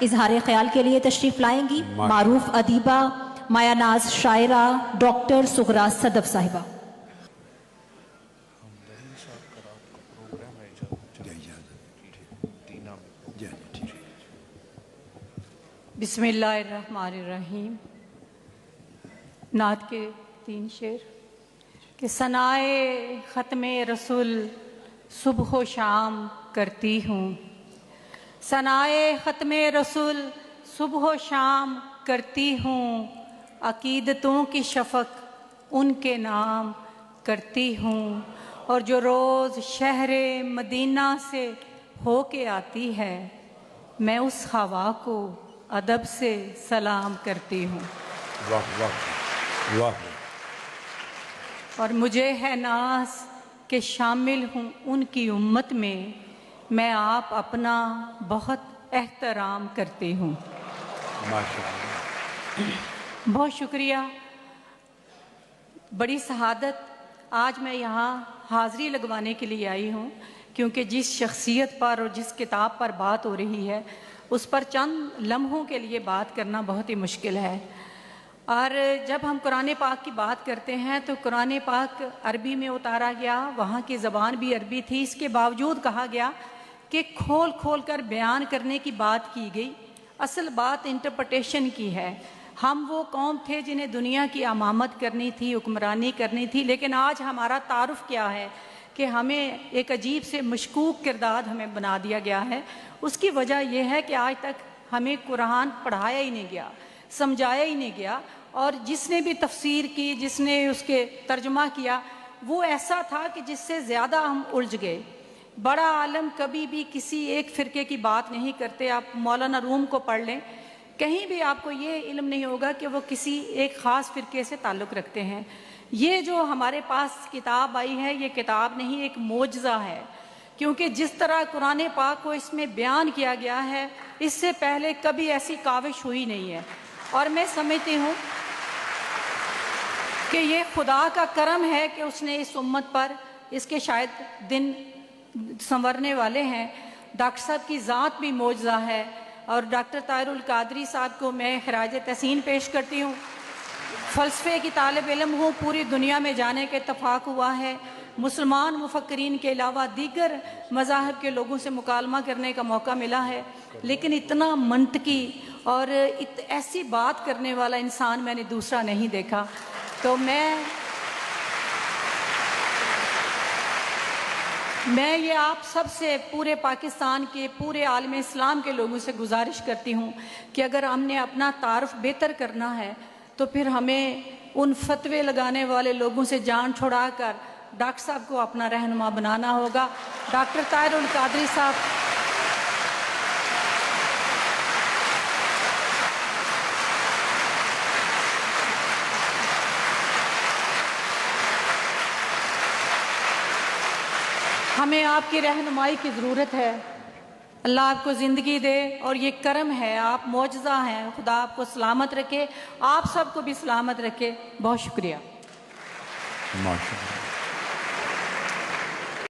اظہار خیال کے لیے تشریف لائیں گی معروف ادیبہ مایا ناز شاعرہ ڈاکٹر سغرا صدف صاحبہ۔ بسم اللہ الرحمن الرحیم۔ نعت کے 3 شعر کہ ثنائے ختم رسول صبح و شام کرتی ہوں، ثنائے ختم رسول صبح و شام کرتی ہوں، عقیدتوں کی شفق ان کے نام کرتی ہوں، اور جو روز شہر مدینہ سے ہو کے آتی ہے میں اس ہوا کو ادب سے سلام کرتی ہوں۔ واہ واہ واہ۔ اور مجھے ہے ناز کہ شامل ہوں ان کی امت میں آپ اپنا بہت احترام کرتی ہوں۔ بہت شکریہ۔ بڑی سعادت آج میں یہاں حاضری لگوانے کے لیے آئی ہوں، کیونکہ جس شخصیت پر اور جس کتاب پر بات ہو رہی ہے اس پر چند لمحوں کے لیے بات کرنا بہت ہی مشکل ہے۔ اور جب ہم قرآن پاک کی بات کرتے ہیں تو قرآن پاک عربی میں اتارا گیا، وہاں کی زبان بھی عربی تھی، اس کے باوجود کہا گیا کہ کھول کھول کر بیان کرنے کی بات کی گئی۔ اصل بات انٹرپریٹیشن کی ہے۔ ہم وہ قوم تھے جنہیں دنیا کی امامت کرنی تھی، حکمرانی کرنی تھی، لیکن آج ہمارا تعارف کیا ہے کہ ہمیں ایک عجیب سے مشکوک کردار ہمیں بنا دیا گیا ہے۔ اس کی وجہ یہ ہے کہ آج تک ہمیں قرآن پڑھایا ہی نہیں گیا، سمجھایا ہی نہیں گیا، اور جس نے بھی تفسیر کی، جس نے اس کے ترجمہ کیا، وہ ایسا تھا کہ جس سے زیادہ ہم الجھ گئے۔ بڑا عالم کبھی بھی کسی ایک فرقے کی بات نہیں کرتے۔ آپ مولانا روم کو پڑھ لیں، کہیں بھی آپ کو یہ علم نہیں ہوگا کہ وہ کسی ایک خاص فرقے سے تعلق رکھتے ہیں۔ یہ جو ہمارے پاس کتاب آئی ہے یہ کتاب نہیں، ایک معجزہ ہے، کیونکہ جس طرح قرآن پاک کو اس میں بیان کیا گیا ہے اس سے پہلے کبھی ایسی کاوش ہوئی نہیں ہے۔ اور میں سمجھتی ہوں کہ یہ خدا کا کرم ہے کہ اس نے اس امت پر، اس کے شاید دن سنورنے والے ہیں۔ ڈاکٹر صاحب کی ذات بھی معجزہ ہے، اور ڈاکٹر طاہر القادری صاحب کو میں خراج تحسین پیش کرتی ہوں۔ فلسفے کی طالب علم ہوں، پوری دنیا میں جانے کے اتفاق ہوا ہے، مسلمان مفکرین کے علاوہ دیگر مذاہب کے لوگوں سے مکالمہ کرنے کا موقع ملا ہے، لیکن اتنا منطقی اور ایسی بات کرنے والا انسان میں نے دوسرا نہیں دیکھا۔ تو میں یہ آپ سب سے، پورے پاکستان کے، پورے عالم اسلام کے لوگوں سے گزارش کرتی ہوں کہ اگر ہم نے اپنا تعارف بہتر کرنا ہے تو پھر ہمیں ان فتوے لگانے والے لوگوں سے جان چھڑا کر ڈاکٹر صاحب کو اپنا رہنما بنانا ہوگا۔ ڈاکٹر طاہر القادری صاحب ہمیں آپ کی رہنمائی کی ضرورت ہے۔ اللہ آپ کو زندگی دے، اور یہ کرم ہے، آپ معجزہ ہیں۔ خدا آپ کو سلامت رکھے، آپ سب کو بھی سلامت رکھے۔ بہت شکریہ۔ ماشاءاللہ۔